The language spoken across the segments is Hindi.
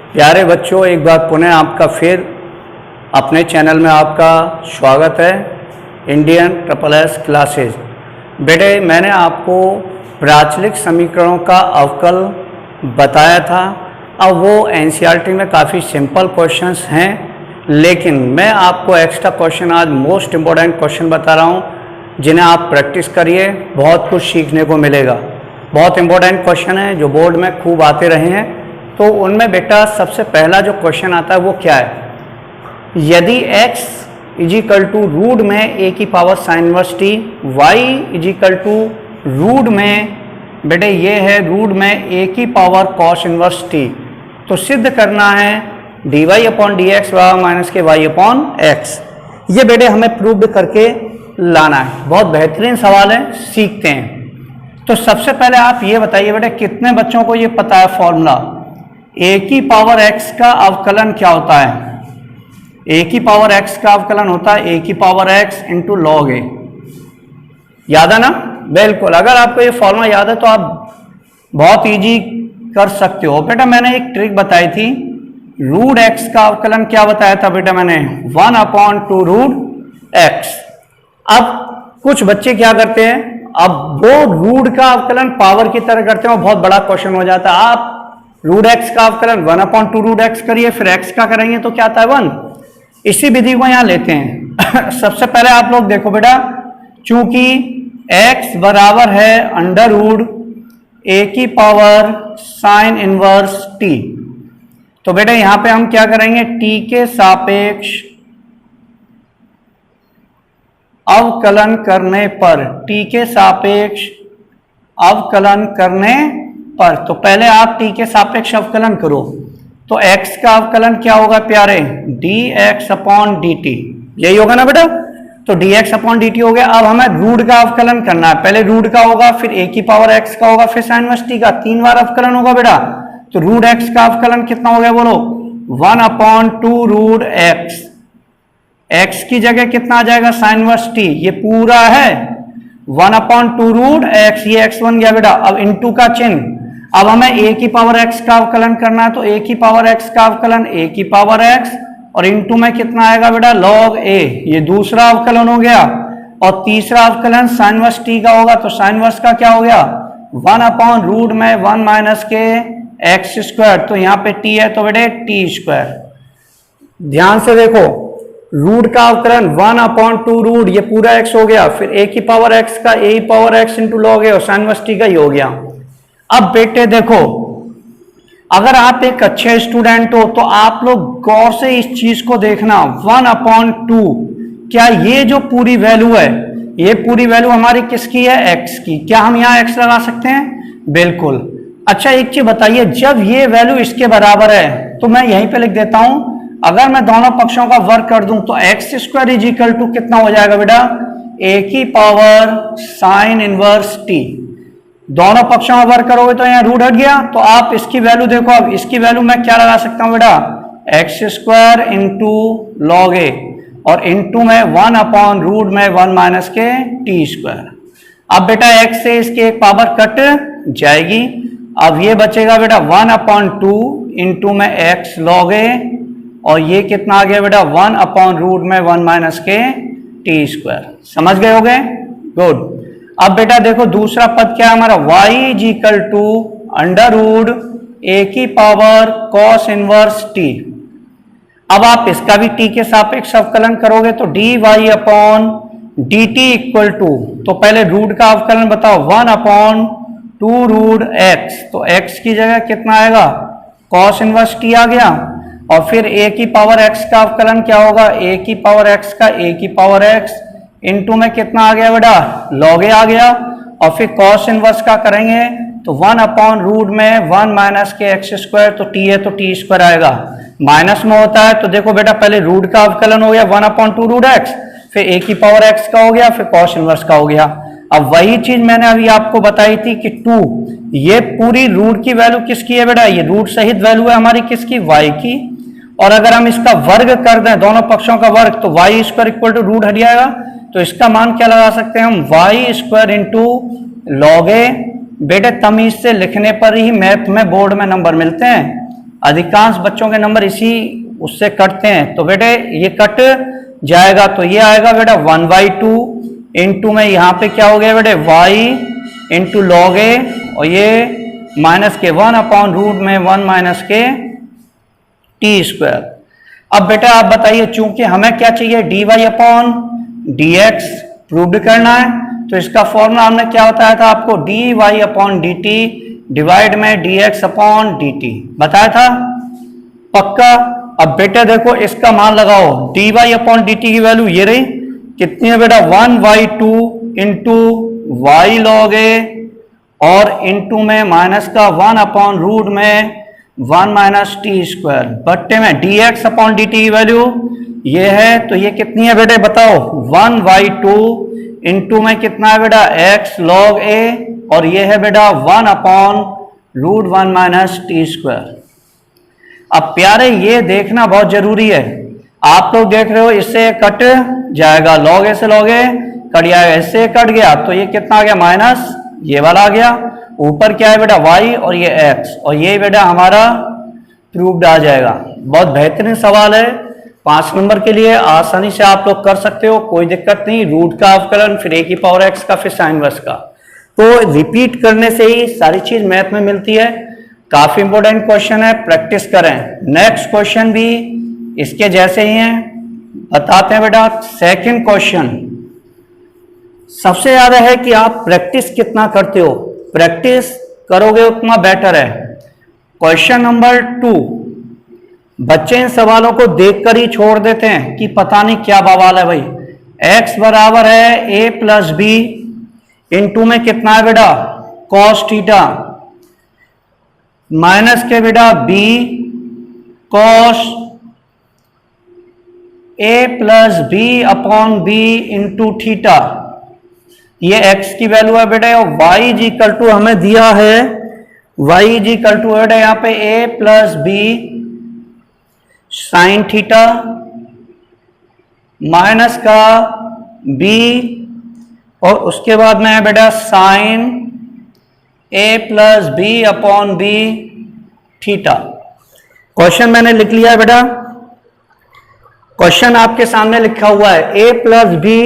प्यारे बच्चों, एक बार पुनः आपका फिर अपने चैनल में आपका स्वागत है। Indian triple S classes. बेटे, मैंने आपको प्राचलिक समीकरणों का अवकल बताया था। अब वो एनसीईआरटी में काफ़ी सिंपल क्वेश्चंस हैं, लेकिन मैं आपको एक्स्ट्रा क्वेश्चन आज मोस्ट इम्पोर्टेंट क्वेश्चन बता रहा हूँ, जिन्हें आप प्रैक्टिस करिए, बहुत कुछ सीखने को मिलेगा। बहुत इम्पोर्टेंट क्वेश्चन है जो बोर्ड में खूब आते रहे हैं। तो उनमें बेटा सबसे पहला जो क्वेश्चन आता है वो क्या है, यदि x इजिकल टू रूट में a की power sine inverse t, y is equal to root में बेटे ये है रूट में a की पावर कॉस इनवर्स t, तो सिद्ध करना है dy upon D x minus के y अपॉन एक्स। ये बेटे हमें प्रूव करके लाना है। बहुत बेहतरीन सवाल है, सीखते हैं। तो सबसे पहले आप ये बताइए बेटे, कितने बच्चों को ये पता है फॉर्मूला a की पावर x का अवकलन क्या होता है? a की पावर x का अवकलन होता है a की power x into log a। याद है ना? बिल्कुल। अगर आपको ये फॉर्मूला याद है तो आप बहुत इजी कर सकते हो। बेटा मैंने एक ट्रिक बताई थी, रूट x का अवकलन क्या बताया था बेटा मैंने? 1/2 रूट x। अब कुछ बच्चे क्या करते हैं, अब वो रूट का अवकलन पावर की तरह करते हैं, वो बहुत बड़ा क्वेश्चन हो जाता है। आप रूट एक्स का अवकलन 1/2 रूट एक्स करिए, फिर एक्स का करेंगे तो क्या आता है 1। इसी विधि को यहां लेते हैं। सबसे पहले आप लोग देखो बेटा, चूंकि x बराबर है अंडर रूट a की पावर साइन इनवर्स t, तो बेटा यहां पे हम क्या करेंगे, t के सापेक्ष अवकलन करने पर, t के सापेक्ष अवकलन करने पर, तो पहले आप t के सापेक्ष अवकलन करो, तो x का अवकलन क्या होगा प्यारे? dx upon dt। यही होगा ना बेटा? तो dx अपॉन dt हो गया। अब हमें रूट का अवकलन करना है, पहले रूट का होगा, फिर a की पावर x का होगा, फिर साइन इनवर्स t का, 3 बार अवकलन होगा बेटा। तो रूट x का अवकलन कितना हो गया बोलो? 1/2 रूट x। x की जगह कितना आ जाएगा? Sign inverse t। ये पूरा है 1/2 रूट x, ये x बन गया बेटा। अब इनटू का चिन्ह, अब हमें a की पावर x का अवकलन करना है, तो a की पावर x का अवकलन a की पावर x, और इनटू में कितना आएगा बेटा? log a। ये दूसरा अवकलन हो गया। और तीसरा अवकलन साइन इनवर्स t का होगा, तो साइन इनवर्स का क्या हो गया? 1/रूट में 1 माइनस के एक्स स्क्वायर, तो यहाँ पे t है तो बेटे t स्क्वायर। ध्यान से देखो, रूट का अवकलन 1/2 रूट, ये पूरा x हो गया, फिर a की पावर x का a power x into log a, और साइन इनवर्स t का ही हो गया। अब बेटे देखो, अगर आप एक अच्छे स्टूडेंट हो तो आप लोग गौर से इस चीज को देखना, 1/2, क्या ये जो पूरी वैल्यू है, ये पूरी वैल्यू हमारी किसकी है? x की। क्या हम यहाँ x लगा सकते हैं? बिल्कुल। अच्छा एक चीज बताइए, जब ये वैल्यू इसके बराबर है तो मैं यहीं पे लिख देता हूं, अगर मैं दोनों पक्षों का वर्ग कर दूं तो X square is equal to कितना हो जाएगा बेटा? a की पावर साइन इनवर्स t। दोनों पक्षों में वर्ग करोगे तो यहाँ रूट हट गया, तो आप इसकी वैल्यू देखो, अब इसकी वैल्यू मैं क्या लगा सकता हूँ बेटा? एक्स स्क्वायर इंटू लॉग ए, और इंटू में 1/रूट में 1 माइनस के टी स्क्वायर। अब बेटा x से इसकी एक पावर कट जाएगी, अब ये बचेगा बेटा 1/2 इंटू में x लॉग ए, और ये कितना आ गया बेटा? 1/रूट में 1 माइनस के टी स्क्वायर। समझ गए होगे? गुड। अब बेटा देखो दूसरा पद क्या है हमारा? y is equal to under root a की पावर कॉस इनवर्स t। अब आप इसका भी t के सापेक्ष अवकलन करोगे तो dy upon dt equal to, तो पहले रूट का अवकलन बताओ, 1/2 रूट x, तो x की जगह कितना आएगा? कॉस इनवर्स t आ गया, और फिर a की पावर x का अवकलन क्या होगा? a की पावर x का a की पावर x इनटू में कितना आ गया बेटा? log a आ गया, और फिर cos इनवर्स का करेंगे तो 1/रूट में 1 माइनस के एक्स स्क्वायर, तो t है तो t स्क्वायर आएगा। माइनस में होता है तो देखो बेटा, पहले रूट का अवकलन हो गया 1/2 रूट x, फिर a की पावर x का हो गया, फिर cos इनवर्स का हो गया। अब वही चीज मैंने अभी आपको बताई थी कि 2, ये पूरी रूट की वैल्यू किसकी है बेटा? ये रूट सहित वैल्यू है हमारी किसकी? y की। और अगर हम इसका वर्ग कर दें, दोनों पक्षों का वर्ग, तो y square equal to root हट जाएगा, तो इसका मान क्या लगा सकते हैं हम? y स्क्वायर इंटू लॉग ए। बेटे तमीज से लिखने पर ही मैथ में बोर्ड में नंबर मिलते हैं। अधिकांश बच्चों के नंबर इसी उससे कटते हैं, तो बेटे ये कट जाएगा, तो ये आएगा बेटा 1/2 इंटू में यहाँ पे क्या हो गया बेटे y इंटू लॉग ए, और ये माइनस के 1/रूट में 1 माइनस के टी स्क्वायर। अब बेटा आप बताइए, चूंकि हमें क्या चाहिए dy/dx प्रूव करना है, तो इसका फॉर्मूला हमने क्या बताया था आपको, dy/dt डिवाइड में dx/dt बताया था, पक्का। अब बेटा देखो इसका मान लगाओ, dy/dt की वैल्यू ये रही, कितनी है बेटा 1/2 इंटू वाई लॉग ए, और इंटू में माइनस का 1/रूट में 1 माइनस टी स्क्वायर, बट्टे में dx/dt की वैल्यू ये है, तो ये कितनी है बेटे बताओ 1/2 इंटू में कितना है बेटा x लॉग ए, और ये है बेटा 1/रूट 1 माइनस टी स्क्वायर। अब प्यारे ये देखना बहुत जरूरी है, आप लोग देख रहे हो इससे कट जाएगा, लॉग ए से लॉग ए कट जाएगा, इससे कट गया, तो ये कितना आ गया माइनस, ये वाला आ गया, ऊपर क्या है बेटा y और ये x, और ये बेटा हमारा प्रूव्ड आ जाएगा। बहुत बेहतरीन सवाल है, 5 नंबर के लिए आसानी से आप लोग कर सकते हो, कोई दिक्कत नहीं। रूट का अवकलन, फिर a की पावर x का, फिर साइन इनवर्स का, तो रिपीट करने से ही सारी चीज मैथ में मिलती है। काफी इंपॉर्टेंट क्वेश्चन है, प्रैक्टिस करें। नेक्स्ट क्वेश्चन भी इसके जैसे ही हैं, बताते हैं बेटा। सेकंड क्वेश्चन सबसे ज्यादा है कि आप प्रैक्टिस कितना करते हो, प्रैक्टिस करोगे उतना बेटर है। क्वेश्चन नंबर 2, बच्चे इन सवालों को देखकर ही छोड़ देते हैं कि पता नहीं क्या बवाल है भाई। x बराबर है a प्लस बी, इंटू में कितना है बेटा कॉस थीटा, माइनस के बेटा b cos a plus B upon B into theta, ये x की वैल्यू है बेटा, और y इज इक्वल टू हमें दिया है, y इज इक्वल टू बेटा यहाँ पे a plus B sine theta, minus का b, और उसके बाद में है बेटा sine a plus B upon B theta. Question मैंने लिख लिया है बेटा, क्वेश्चन आपके सामने लिखा हुआ है a प्लस बी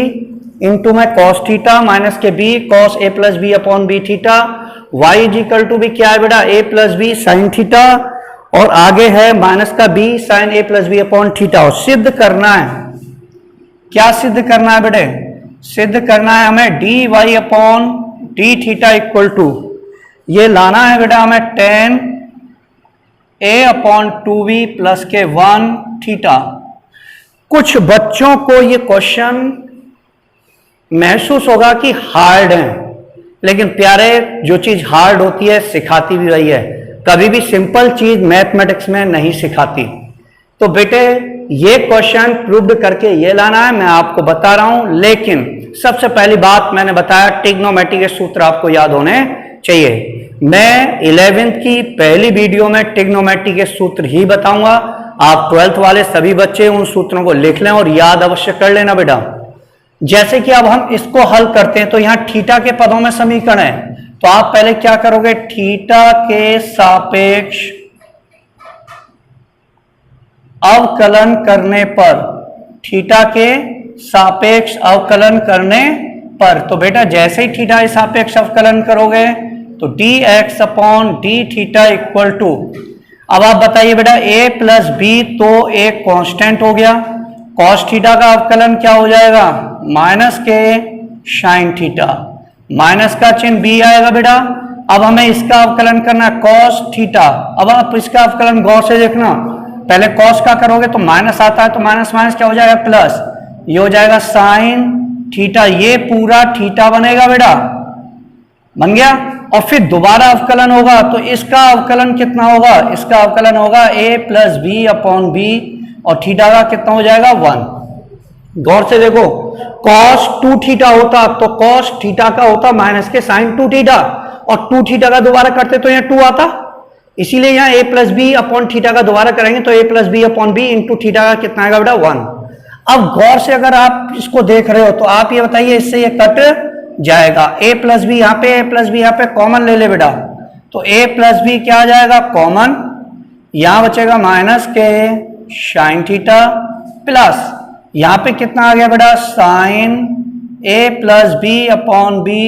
इंटू में कॉस थीटा माइनस के b cos a plus B upon B theta, y is equal to भी क्या है बेटा a plus B sine theta, और आगे है माइनस का b sine a plus B upon theta. और सिद्ध करना है, क्या सिद्ध करना है बेटे, सिद्ध करना है हमें dy upon D theta equal to, ये लाना है बेटा हमें tan a upon 2b plus के 1 थीटा। कुछ बच्चों को ये क्वेश्चन महसूस होगा कि हार्ड है, लेकिन प्यारे जो चीज हार्ड होती है सिखाती भी वही है, कभी भी सिंपल चीज मैथमेटिक्स में नहीं सिखाती। तो बेटे ये क्वेश्चन प्रूव्ड करके ये लाना है, मैं आपको बता रहा हूं। लेकिन सबसे पहली बात मैंने बताया ट्रिग्नोमेट्री के सूत्र आपको याद होने चाहिए। मैं 11th की पहली वीडियो में ट्रिग्नोमेट्री के सूत्र ही बताऊंगा, आप 12th वाले सभी बच्चे उन सूत्रों को लिख लें और याद अवश्य कर लेना बेटा। जैसे कि अब हम इसको हल करते हैं, तो यहां थीटा के पदों में समीकरण है, तो आप पहले क्या करोगे, थीटा के सापेक्ष अवकलन करने पर, थीटा के सापेक्ष अवकलन करने पर, तो बेटा जैसे ही थीटा के सापेक्ष अवकलन करोगे तो dx upon D theta equal to, अब आप बताइए बेटा a प्लस बी, तो एक कांस्टेंट हो गया, कॉस थीटा का अवकलन क्या हो जाएगा माइनस के साइन थीटा, माइनस का चिन्ह b आएगा बेटा। अब हमें इसका अवकलन करना है कॉस थीटा, अब आप इसका अवकलन गौर से देखना, पहले कॉस का करोगे तो माइनस आता है, तो माइनस माइनस क्या हो जाएगा प्लस, ये हो जाएगा साइन थीटा, ये पूरा थीटा बनेगा बेटा, बन गया। और फिर दोबारा अवकलन होगा तो इसका अवकलन कितना होगा, इसका अवकलन होगा a plus B upon B, और थीटा का कितना हो जाएगा 1। गौर से देखो, cos 2 थीटा होता तो cos थीटा का होता माइनस के साइन 2 थीटा, और 2 थीटा का दोबारा करते तो यहाँ 2 आता, इसीलिए यहाँ a plus B upon theta का दोबारा करेंगे तो a plus B upon B into theta का कितना आएगा बेटा 1। अब गौर से अगर आप इसको देख रहे हो तो आप ये बताइए इससे ये कट जाएगा, a प्लस बी यहाँ पे, a प्लस बी यहाँ पे कॉमन ले ले बेटा, तो a प्लस बी क्या आ जाएगा कॉमन, यहां बचेगा माइनस के साइन थीटा प्लस यहां पे कितना आ गया बेटा sine A plus B upon B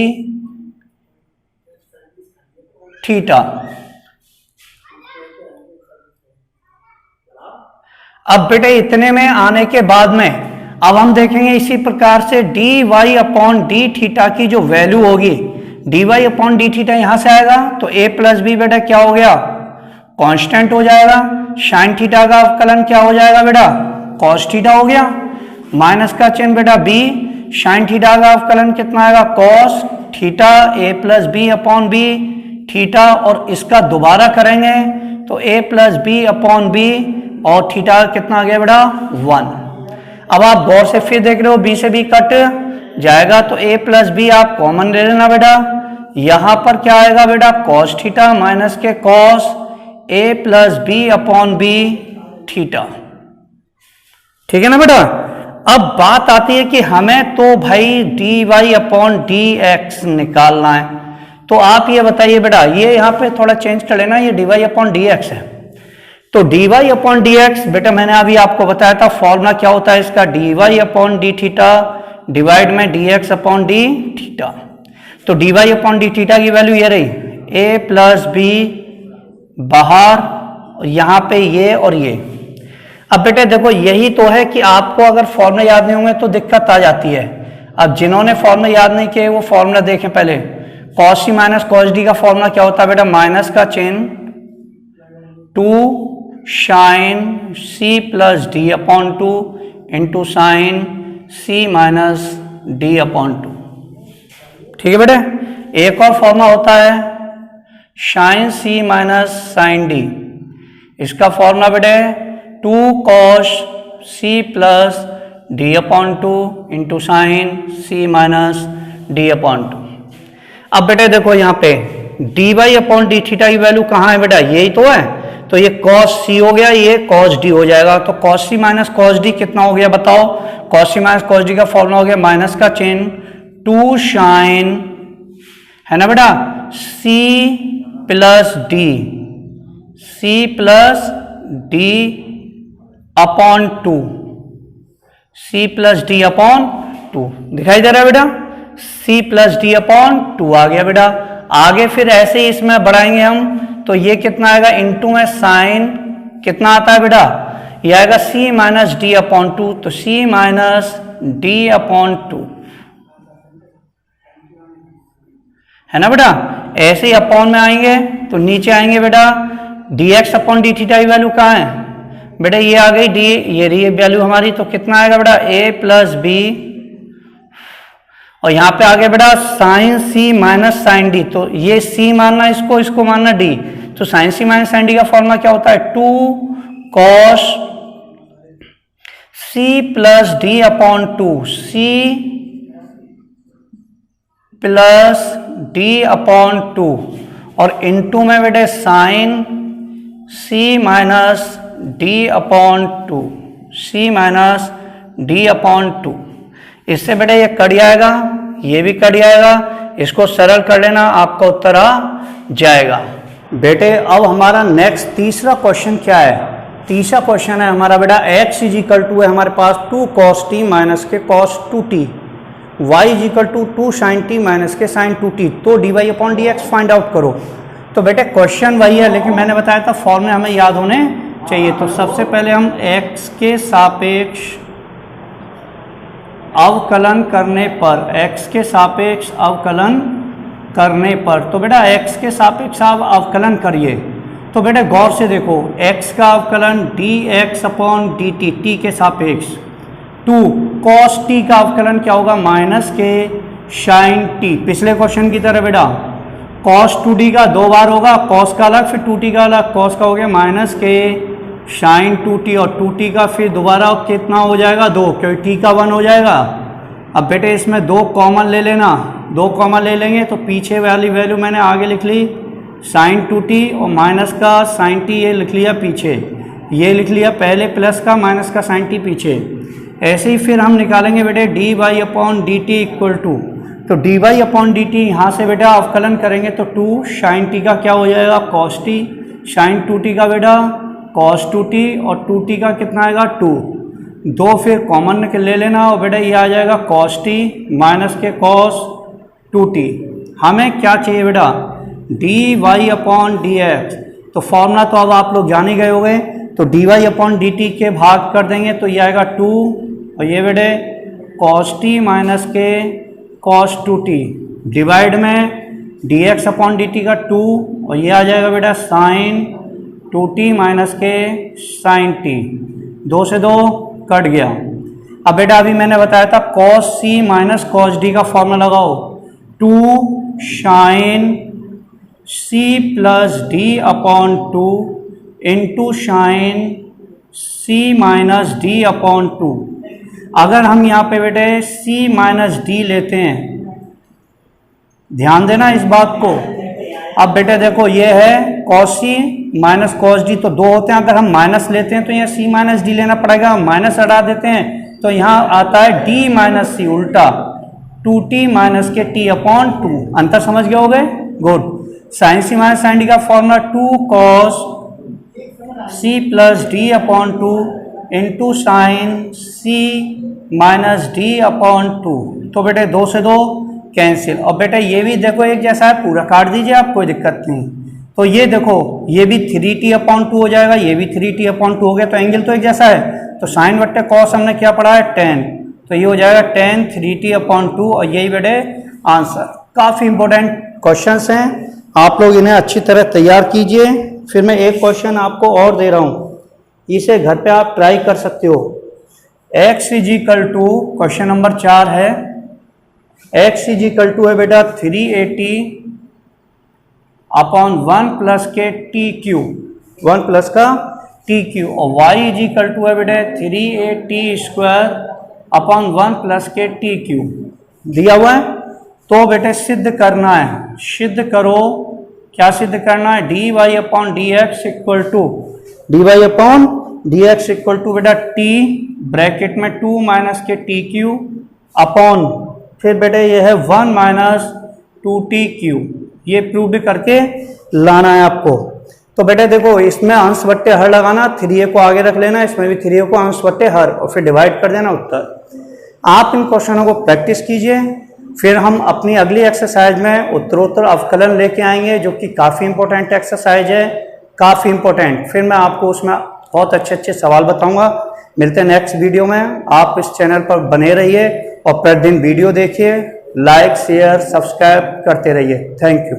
theta. अब बेटे इतने में आने के बाद में अब हम देखेंगे इसी प्रकार से D Y upon D theta की जो वैल्यू होगी, D Y upon D theta यहां से आएगा तो ए प्लस बी बेटा क्या हो गया कांस्टेंट हो जाएगा, साइन थीटा का अवकलन क्या हो जाएगा बेटा कॉस थीटा हो गया, माइनस का चिन्ह बेटा बी, साइन थीटा का अवकलन कितना आएगा cos theta A plus B upon B theta, और इसका दोबारा करेंगे तो A plus B upon B और थीटा कितना आ गया बेटा 1। अब आप गौर से फिर देख रहे हो बी से बी कट जाएगा तो ए प्लस बी आप कॉमन ले लेना बेटा, यहां पर क्या आएगा बेटा कॉस थीटा माइनस के cos A plus B upon B theta. ठीक है ना बेटा। अब बात आती है कि हमें तो भाई D Y upon D X निकालना है, तो आप ये बताइए बेटा ये यहाँ पे थोड़ा चेंज कर लेना, ये D Y upon D X है तो D Y upon D X बेटा मैंने अभी आपको बताया था फॉर्मूला क्या होता है इसका, D Y upon D theta divide में D X upon D theta. तो D Y upon D theta की वैल्यू ये रही ए प्लस बी बाहर, यहाँ पे ये और ये। अब बेटे देखो यही तो है कि आपको अगर फॉर्मूला याद नहीं होंगे तो दिक्कत आ जाती है। अब जिन्होंने फॉर्मूला याद नहीं किए वो फॉर्मूला देखें पहले, cos C minus cos D का फॉर्मूला क्या होता है बेटा माइनस का चिन्ह 2 sine C plus D upon 2 into sine C minus D upon 2। ठीक है बेटे। एक और फॉर्मूला होता है sine C minus sine D, इसका फॉर्मूला बेटे 2 cos C plus D upon 2 into sine C minus D upon 2। अब बेटे देखो यहाँ पे D Y upon D theta की वैल्यू कहाँ है बेटा यही तो है, तो ये कॉस सी हो गया ये कॉस डी हो जाएगा, तो cos C minus cos D कितना हो गया बताओ, cos C minus cos D का फॉर्मूला हो गया माइनस का चिन्ह 2 साइन है ना बेटा C plus D upon 2, C plus D upon 2 दिखाई दे रहा है बेटा, सी प्लस डी अपॉन 2 आ गया बेटा। आगे फिर ऐसे ही इसमें बढ़ाएंगे हम तो ये कितना आएगा इनटू में साइन कितना आता है बेटा ये आएगा सी माइनस डी अपॉन 2, तो सी माइनस डी अपॉन 2 है ना बेटा। ऐसे ही अपॉन में आएंगे तो नीचे आएंगे बेटा D X upon D theta की वैल्यू कहाँ है बेटा ये आ गई डी, ये रही वैल्यू हमारी, तो कितना आएगा बेटा ए प्लस बी और यहाँ पे आगे बेटा sine C minus sine D, तो ये सी मानना इसको, इसको मानना डी, तो sine C minus sine D का फॉर्मूला क्या होता है 2 cos C plus D upon 2 C plus D upon 2 और इनटू में बेटे sine C minus D upon 2 C minus D upon 2। इससे बेटे ये कट जाएगा ये भी कट जाएगा, इसको सरल कर लेना आपका उत्तर आ जाएगा। बेटे अब हमारा नेक्स्ट तीसरा क्वेश्चन क्या है, तीसरा क्वेश्चन है हमारा बेटा x इज इक्वल टू है हमारे पास 2 cos t माइनस के cos 2t, y is equal to 2 sin t minus के sin 2t, तो dy upon D X find out करो। तो बेटे क्वेश्चन वही है लेकिन मैंने बताया था फॉर्मूले हमें याद होने चाहिए। तो सबसे पहले हम x के सापेक्ष अवकलन करने पर, x के सापेक्ष अवकलन करने पर, तो बेटा x के सापेक्ष आप अवकलन करिए। तो बेटा गौर से देखो x का अवकलन dx अपॉन dt t के सापेक्ष 2 cos t का अवकलन क्या होगा माइनस के sin t, पिछले क्वेश्चन की तरह बेटा cos 2d का 2 बार होगा, cos का अलग फिर 2t का अलग, cos का हो गया माइनस के sin 2t और 2t का फिर दोबारा कितना हो जाएगा 2 क्योंकि t का 1 हो जाएगा। अब बेटे इसमें 2 कॉमन ले लेना, 2 कॉमन ले लेंगे तो पीछे वाली वैल्यू मैंने आगे लिख ली sin 2t और माइनस का sin t ये लिख लिया पीछे, ये लिख लिया पहले प्लस का माइनस का sin t पीछे। ऐसे ही फिर हम निकालेंगे बेटे dy upon D T equal to, तो dy अपॉन डी टी यहाँ से बेटा अवकलन करेंगे तो 2 sin t का क्या हो जाएगा cos t, sin 2t का बेटा cos 2t और 2t का कितना आएगा 2, 2 फिर कॉमन ले लेना और बेटा ये आ जाएगा cos t माइनस के cos 2t। हमें क्या चाहिए बेटा dy अपॉन dx, तो फॉर्मूला तो अब आप लोग जान ही गए होंगे, तो dy अपॉन dt के भाग कर देंगे तो ये आएगा 2 और ये बेटे cos t माइनस के cos 2t डिवाइड में dx अपॉन dt का 2 और ये आ जाएगा बेटा sin 2t माइनस के sin t, 2 से 2 कट गया। अब बेटा अभी मैंने बताया था cos c minus cos d का फॉर्मूला लगाओ, 2 sin c plus d upon 2 into sine c minus d upon 2। अगर हम यहाँ पे बेटे c माइनस d लेते हैं, ध्यान देना इस बात को। अब बेटे देखो ये है cos c minus cos d, तो 2 होते हैं, अगर हम माइनस लेते हैं तो यहाँ c माइनस d लेना पड़ेगा, माइनस हटा देते हैं तो यहाँ आता है d माइनस c उल्टा 2t माइनस के t अपॉन 2। अंतर समझ गए होगे, good. Sine c minus sine d का formula 2 cos c plus d upon 2 into sine c minus d upon 2, तो बेटे 2 से 2 कैंसिल। और बेटा ये भी देखो एक जैसा है, पूरा काट दीजिए आप, कोई दिक्कत नहीं। तो ये देखो ये भी 3t अपॉन 2 हो जाएगा, ये भी 3t अपॉन 2 हो गया, तो एंगल तो एक जैसा है, तो साइन बट्टे कॉस हमने क्या पढ़ा है 10, तो ये हो जाएगा 10 3t अपॉन 2 और यही बेटे आंसर। काफ़ी इंपॉर्टेंट क्वेश्चंस हैं, आप लोग इन्हें अच्छी तरह तैयार कीजिए। फिर मैं एक क्वेश्चन आपको और दे रहा हूँ, इसे घर पे आप ट्राई कर सकते हो। x is equal to question number 4 है, x इजिकल टू है बेटा 380 अपॉन 1 प्लस के टी क्यू, 1 प्लस का टी क्यू, और y इजिकल टू है बेटा 380 स्क्वायर अपॉन 1 प्लस के टी क्यू दिया हुआ है। तो बेटे सिद्ध करना है, सिद्ध करो। क्या सिद्ध करना है, D Y upon D X equal to बेटा टी ब्रैकेट में 2 माइनस के टी क्यू अपॉन फिर बेटे ये है 1 माइनस 2t क्यू। ये प्रूव भी करके लाना है आपको। तो बेटे देखो इसमें अंश बट्टे हर लगाना, 3a को आगे रख लेना, इसमें भी 3a को अंश बट्टे हर और फिर डिवाइड कर देना उत्तर। आप इन क्वेश्चनों को प्रैक्टिस कीजिए, फिर हम अपनी अगली एक्सरसाइज में उत्तरोत्तर अवकलन लेके आएंगे, जो कि काफ़ी इंपॉर्टेंट एक्सरसाइज है, काफ़ी इंपॉर्टेंट। फिर मैं आपको उसमें बहुत अच्छे अच्छे सवाल बताऊंगा। मिलते हैं नेक्स्ट वीडियो में। आप इस चैनल पर बने रहिए और प्रतिदिन वीडियो देखिए, लाइक शेयर सब्सक्राइब करते रहिए। Thank you.